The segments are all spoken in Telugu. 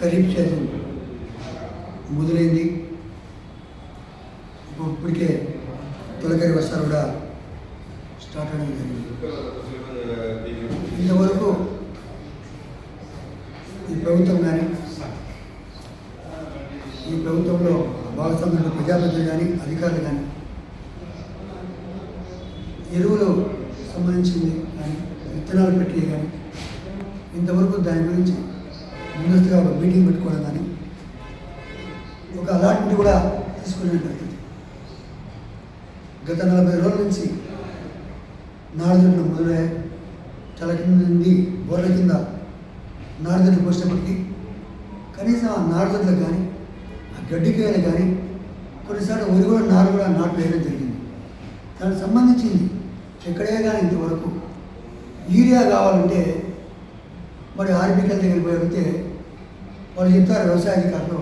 ఖరీఫ్ సీజన్ మొదలైంది. ఇప్పటికే తొలకరి వర్షాలు కూడా స్టార్ట్ అవడం జరిగింది. ఇంతవరకు ఈ ప్రభుత్వం కానీ ఈ ప్రభుత్వంలో భాగస్వామ్యులు ప్రజాప్రతినిధులు కానీ అధికారులు కానీ ఎరువులు సంబంధించింది కానీ విత్తనాలు పెట్టి కానీ ఇంతవరకు దాని గురించి ముందస్తుగా ఒక మీటింగ్ పెట్టుకోవడం కానీ ఒక అలాట్మెంట్ కూడా తీసుకునే పరిస్థితి. గత 40 రోజుల నుంచి నారదొడ్లు మొదలయ్యాయి. చాలా కింద నుండి బోర్ల కింద నారదొడ్లు పోసినప్పటికీ కనీసం ఆ నారదొడ్లకు కానీ ఆ గడ్డికాయలు కానీ కొన్నిసార్లు వరి కూడా నారు కూడా నాటు వేయడం జరిగింది. దానికి సంబంధించింది ఎక్కడే కానీ ఇంతవరకు యూరియా కావాలంటే మరి ఆర్బికల్ దగ్గరికి పోయి అడిగితే వాళ్ళు చెప్తారు వ్యవసాయ అధికారులు,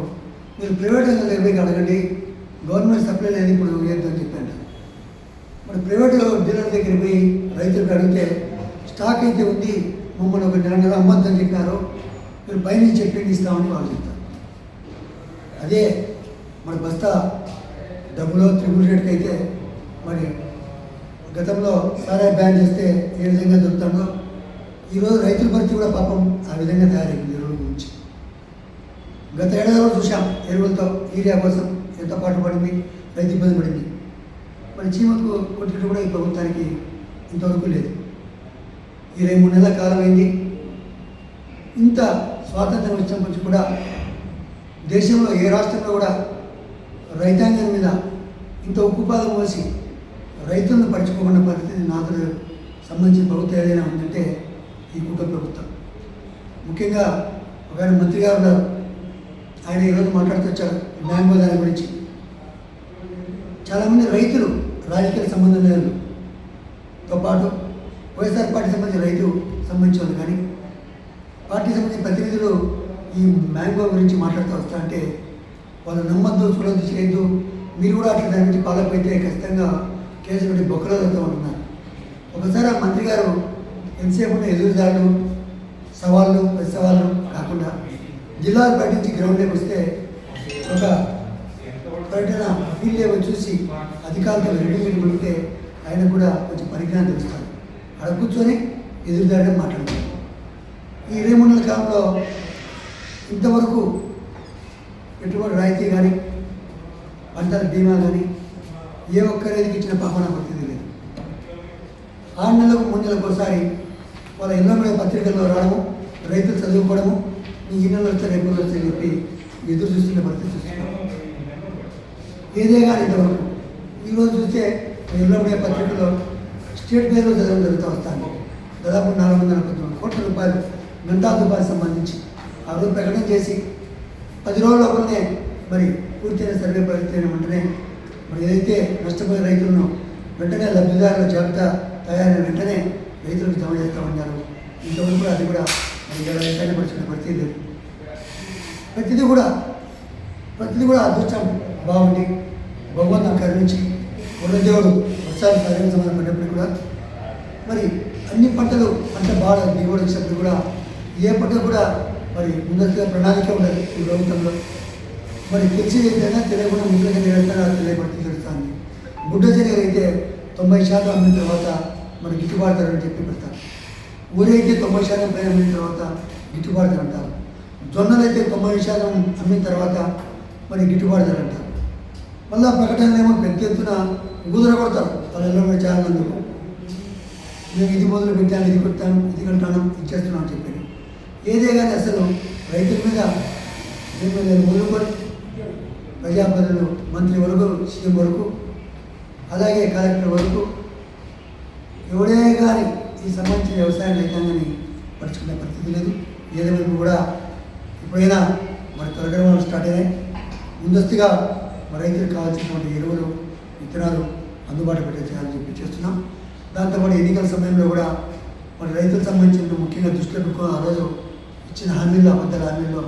మీరు ప్రైవేట్ దగ్గర పోయి అడగండి, గవర్నమెంట్ సప్లై లేదు ఇప్పుడు వేద్దని చెప్పాను. మరి ప్రైవేట్ డీలర్ దగ్గర పోయి రైతులకు అడిగితే స్టాక్ అయితే ఉంది, మమ్మల్ని ఒక నెల అమ్మద్దని చెప్పారు, మీరు పైన చెప్పింది ఇస్తామని వాళ్ళు చెప్తారు. అదే మన బస్తా డబ్బులో త్రిబుల్ రేట్కి అయితే మరి గతంలో సారా బ్యాన్ చేస్తే ఏ విధంగా దొరుకుతాడో ఈరోజు రైతుల పరిస్థితి కూడా పాపం ఆ విధంగా తయారైంది. ఎరువుల గురించి గత ఏడాది కూడా చూసాం. ఎరువులతో యూరియా కోసం ఎంత పాటు పడింది, రైతు ఇబ్బంది పడింది. మరి చీమకు కొట్టినట్టు కూడా ఈ ప్రభుత్వానికి ఇంతవరకు లేదు. 23 నెలల కాలం అయింది. ఇంత స్వాతంత్రం వచ్చిన నుంచి కూడా దేశంలో ఏ రాష్ట్రంలో కూడా రైతాంగం మీద ఇంత ఉక్కుపాదం మోసి రైతులను పరుచుకోకుండా పరిస్థితి నాకు సంబంధించిన ప్రభుత్వం ఏదైనా ఉందంటే ఈ కుటుంబ ప్రభుత్వం. ముఖ్యంగా ఒక మంత్రి గారు ఉన్నారు, ఆయన ఈరోజు మాట్లాడుతూ వచ్చారు మ్యాంగో దాని గురించి. చాలామంది రైతులు రాజకీయ సంబంధం లేదుతో పాటు వైఎస్ఆర్ పార్టీ సంబంధించిన రైతు సంబంధించిన వాళ్ళు కానీ పార్టీ సంబంధించిన ప్రతినిధులు ఈ మ్యాంగో గురించి మాట్లాడుతూ వస్తా అంటే వాళ్ళు నమ్మద్దు, చూడొద్దు, చేయొద్దు, మీరు కూడా అట్లా దాని గురించి పాలకపోతే ఖచ్చితంగా కేసు పెట్టి బొక్కలో వెళ్తూ ఉంటున్నారు. ఒకసారి ఆ మంత్రి గారు ఎంతసేపు ఉన్న ఎదురుదాడులు, సవాళ్ళు, ప్రతి సవాళ్ళు కాకుండా జిల్లాలు పట్టించి గ్రౌండ్లోకి వస్తే ఒక పర్యటన ఫీల్డ్ లేవో చూసి అధికారులతో రెడీమేడ్ ఉంటే ఆయన కూడా కొంచెం పరిజ్ఞానం తెలుస్తారు. అక్కడ కూర్చొని ఎదురుదాడని మాట్లాడుతారు. ఈ 23 నెలల కాలంలో ఇంతవరకు పెట్టుబడి రాయితీ కానీ పంటల బీమా కానీ ఏ ఒక్క రైతుకి ఇచ్చిన పాపన పరిస్థితి లేదు. 6 నెలలకు 3 నెలలకు ఒకసారి వాళ్ళ ఎన్నో పత్రికల్లో రావడము, రైతులు చదువుకోవడము, ఈ నెలలు వస్తే రేపు వస్తే చెప్పి ఎదురు చూస్తున్న పరిస్థితి చూస్తున్నాం. ఏదే కానీ ఇంతవరకు ఈరోజు చూస్తే ఎన్నో పత్రికల్లో స్టేట్ బేస్లో చదవడం జరుగుతూ వస్తాను. దాదాపు 419 కోట్ల రూపాయలు గంటా దుబాయ్ సంబంధించి ఆ రోజు ప్రకటన చేసి 10 రోజుల లోపలనే మరి పూర్తయిన సర్వే పరిస్థితి వెంటనే మరి ఏదైతే నష్టపోయిన రైతులను వెంటనే లబ్ధిదారుల జాబితా తయారైన వెంటనే రైతులకు జమ చేస్తామన్నారు. ఇంతవరకు అది కూడా రైతాన్ని పరిచిన పరిస్థితి లేదు. ప్రతిదీ కూడా అదృష్టం బాగుండి భగవంతుని కరుణించి వరదేవుడు వర్షాలు సరైన సమయం పడినప్పుడు కూడా మరి అన్ని పంటలు పంట బాగా దిగుబడి వచ్చినప్పుడు కూడా ఏ పంట కూడా మరి ముందస్తుగా ప్రణాళిక ఉండదు ఈ ప్రభుత్వంలో. మరి తెలిసి ఏదైనా తెలియకుండా ముందుగా తెలియబడుతుంది తెలుస్తుంది. గుడ్డ శనగలు అయితే 90% అమ్మిన తర్వాత మరి గిట్టుబాటు ధర అని చెప్పి పెడతారు. ఊరి అయితే 90% పైన అమ్మిన తర్వాత గిట్టుబాటు ధర అంటారు. జొన్నలు అయితే 90% అమ్మిన తర్వాత మరి గిట్టుబాటు ధర అంటారు. మళ్ళీ ప్రకటనలు ఏమో పెద్ద ఎత్తున ఊదర కొడతారు వాళ్ళలో చాలామందుకు. మేము ఇది మొదలు పెట్టాను, ఇది పెట్టాను, ఇది కంటాను, ఇది చేస్తున్నాం అని చెప్పాను. ఏదే కానీ అసలు రైతుల మీద నేను మొదలుకొని ప్రజాప్రతినిధులు, మంత్రి వరకు, సీఎం వరకు, అలాగే కలెక్టర్ వరకు ఎవడే కానీ ఈ సంబంధించిన వ్యవసాయ రైతాంగాన్ని పరుచుకునే పరిస్థితి లేదు. ఏదేమైనా కూడా ఇప్పుడైనా మరి త్వరగా స్టార్ట్ అయినాయి. ముందస్తుగా మరి రైతులకు కావాల్సినటువంటి ఎరువులు, విత్తనాలు అందుబాటు పెట్టే చేయాలని చెప్పి చేస్తున్నాం. దాంతోపాటు ఎన్నికల సమయంలో కూడా మరి రైతులకు సంబంధించిన ముఖ్యంగా దృష్టిలో పెట్టుకుని ఆ రోజు ఇచ్చిన హామీల్లో, అబద్ధాల హామీల్లో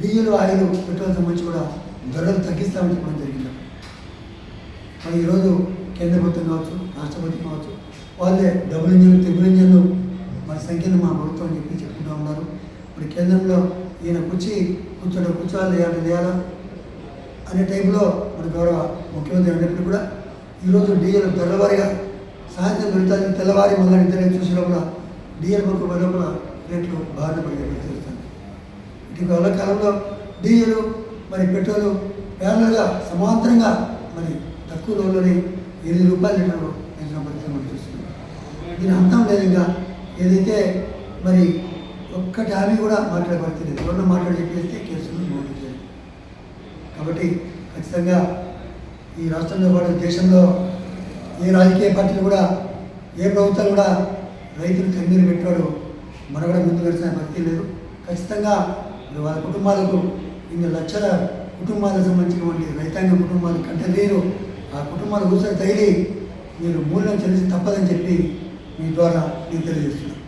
డీజిల్, ఆయిల్, పెట్రోల్ సంబంధించి కూడా ధరలు తగ్గిస్తామని చెప్పడం జరిగింది. మరి ఈరోజు కేంద్ర ప్రభుత్వం కావచ్చు, రాష్ట్ర ప్రభుత్వం కావచ్చు, వాళ్ళే డబుల్ ఇంజన్లు, ట్రిపుల్ ఇంజన్లు మరి సంఖ్యను మా ప్రభుత్వం అని చెప్పి చెప్పుకుంటూ ఉన్నారు. ఇప్పుడు కేంద్రంలో ఈయన కూర్చోవాలి చేయాలా అనే టైంలో మన గౌరవ ముఖ్యమంత్రి అయినప్పుడు కూడా ఈరోజు డీజిల్ తెల్లవారిగా సాయంత్రం వెళ్తాను తెల్లవారి మళ్ళీ నిద్ర చూసే లోపల డీజిల్ బొక్క లోపల రేట్లు బాగా పడిపోతుంది. ఇటీవల కాలంలో డీజిల్ మరి పెట్రోలు ప్యారల్గా సమాంతరంగా మరి తక్కువ రోజుల్లోనే 8 రూపాయల లీటర్లు పెంచిన పరిస్థితి మనం చూస్తున్నాం. దీని అంతం లేదు. ఇంకా ఏదైతే మరి ఒక్కటి హామీ కూడా మాట్లాడబడుతుంది, ఎవరినో మాట్లాడి చెప్పేస్తే కేసులు నమోదు చేయాలి. కాబట్టి ఖచ్చితంగా ఈ రాష్ట్రంలో పాటు దేశంలో ఏ రాజకీయ పార్టీలు కూడా ఏ ప్రభుత్వాలు కూడా రైతులు కన్నీరు పెట్టాడు మన కూడా ముందు నడిచిన పరిస్థితి లేదు. ఖచ్చితంగా వాళ్ళ కుటుంబాలకు 2 లక్షల కుటుంబాలకు సంబంధించినటువంటి రైతాంగ కుటుంబాలు కంటే లేరు. ఆ కుటుంబాల ఊసరి తగిలి మీరు మూల్యం చెల్లించి తప్పదని చెప్పి మీ ద్వారా నేను తెలియజేస్తున్నాను.